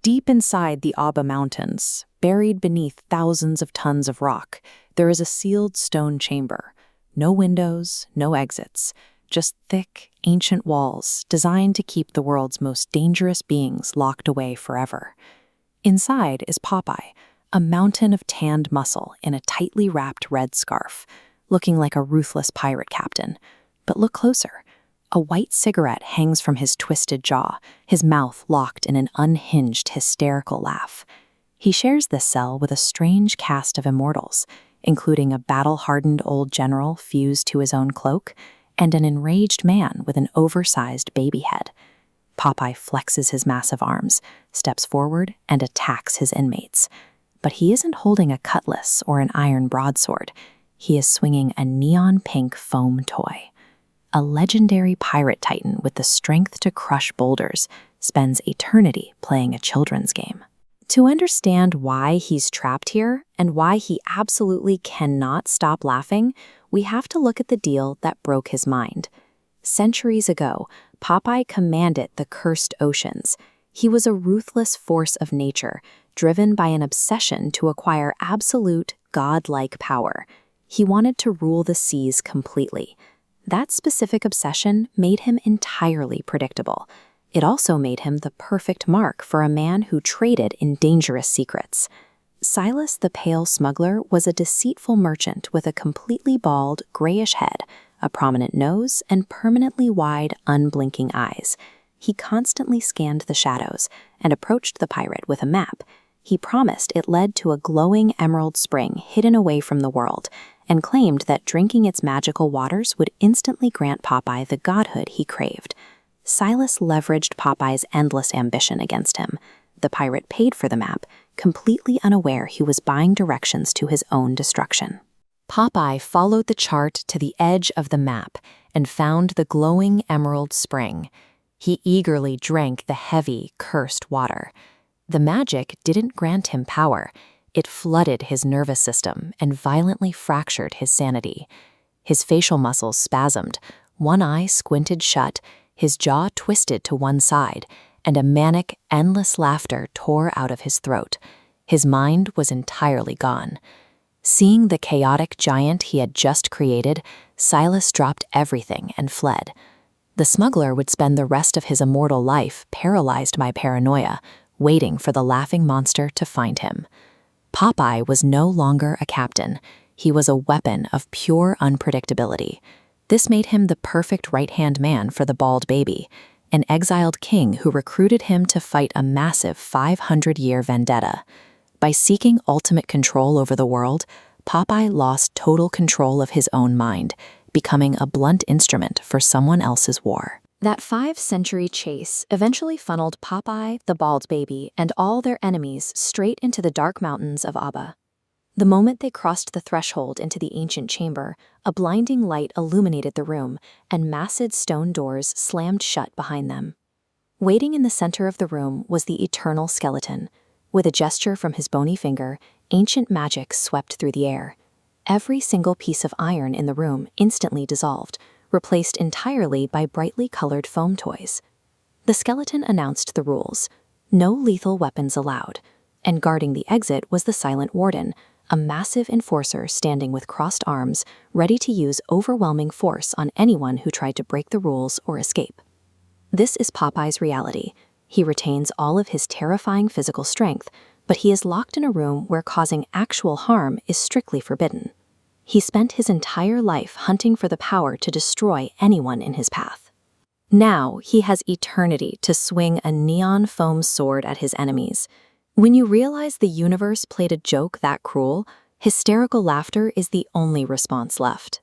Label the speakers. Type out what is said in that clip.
Speaker 1: Deep inside the Abha Mountains, buried beneath thousands of tons of rock, there is a sealed stone chamber. No windows, no exits, just thick, ancient walls designed to keep the world's most dangerous beings locked away forever. Inside is Popeye, a mountain of tanned muscle in a tightly wrapped red scarf, looking like a ruthless pirate captain. But look closer. A white cigarette hangs from his twisted jaw, his mouth locked in an unhinged, hysterical laugh. He shares this cell with a strange cast of immortals, including a battle-hardened old general fused to his own cloak, and an enraged man with an oversized baby head. Popeye flexes his massive arms, steps forward, and attacks his inmates. But he isn't holding a cutlass or an iron broadsword. He is swinging a neon-pink foam toy. A legendary pirate titan with the strength to crush boulders spends eternity playing a children's game. To understand why he's trapped here and why he absolutely cannot stop laughing, we have to look at the deal that broke his mind. Centuries ago, Popeye commanded the cursed oceans. He was a ruthless force of nature, driven by an obsession to acquire absolute, godlike power. He wanted to rule the seas completely. That specific obsession made him entirely predictable. It also made him the perfect mark for a man who traded in dangerous secrets. Silas the Pale Smuggler was a deceitful merchant with a completely bald, grayish head, a prominent nose, and permanently wide, unblinking eyes. He constantly scanned the shadows and approached the pirate with a map. He promised it led to a glowing emerald spring hidden away from the world, and claimed that drinking its magical waters would instantly grant Popeye the godhood he craved. Silas leveraged Popeye's endless ambition against him. The pirate paid for the map, completely unaware he was buying directions to his own destruction. Popeye followed the chart to the edge of the map and found the glowing emerald spring. He eagerly drank the heavy, cursed water. The magic didn't grant him power. It flooded his nervous system and violently fractured his sanity. His facial muscles spasmed, one eye squinted shut, his jaw twisted to one side, and a manic, endless laughter tore out of his throat. His mind was entirely gone. Seeing the chaotic giant he had just created, Silas dropped everything and fled. The smuggler would spend the rest of his immortal life paralyzed by paranoia, waiting for the laughing monster to find him. Popeye was no longer a captain. He was a weapon of pure unpredictability. This made him the perfect right-hand man for the bald baby, an exiled king who recruited him to fight a massive 500-year vendetta. By seeking ultimate control over the world, Popeye lost total control of his own mind, becoming a blunt instrument for someone else's war. That 5-century chase eventually funneled Popeye, the bald baby, and all their enemies straight into the dark mountains of Abha. The moment they crossed the threshold into the ancient chamber, a blinding light illuminated the room, and massive stone doors slammed shut behind them. Waiting in the center of the room was the eternal skeleton. With a gesture from his bony finger, ancient magic swept through the air. Every single piece of iron in the room instantly dissolved, replaced entirely by brightly colored foam toys. The skeleton announced the rules: no lethal weapons allowed, and guarding the exit was the silent warden, a massive enforcer standing with crossed arms, ready to use overwhelming force on anyone who tried to break the rules or escape. This is Popeye's reality. He retains all of his terrifying physical strength, but he is locked in a room where causing actual harm is strictly forbidden. He spent his entire life hunting for the power to destroy anyone in his path. Now he has eternity to swing a neon foam sword at his enemies. When you realize the universe played a joke that cruel, hysterical laughter is the only response left.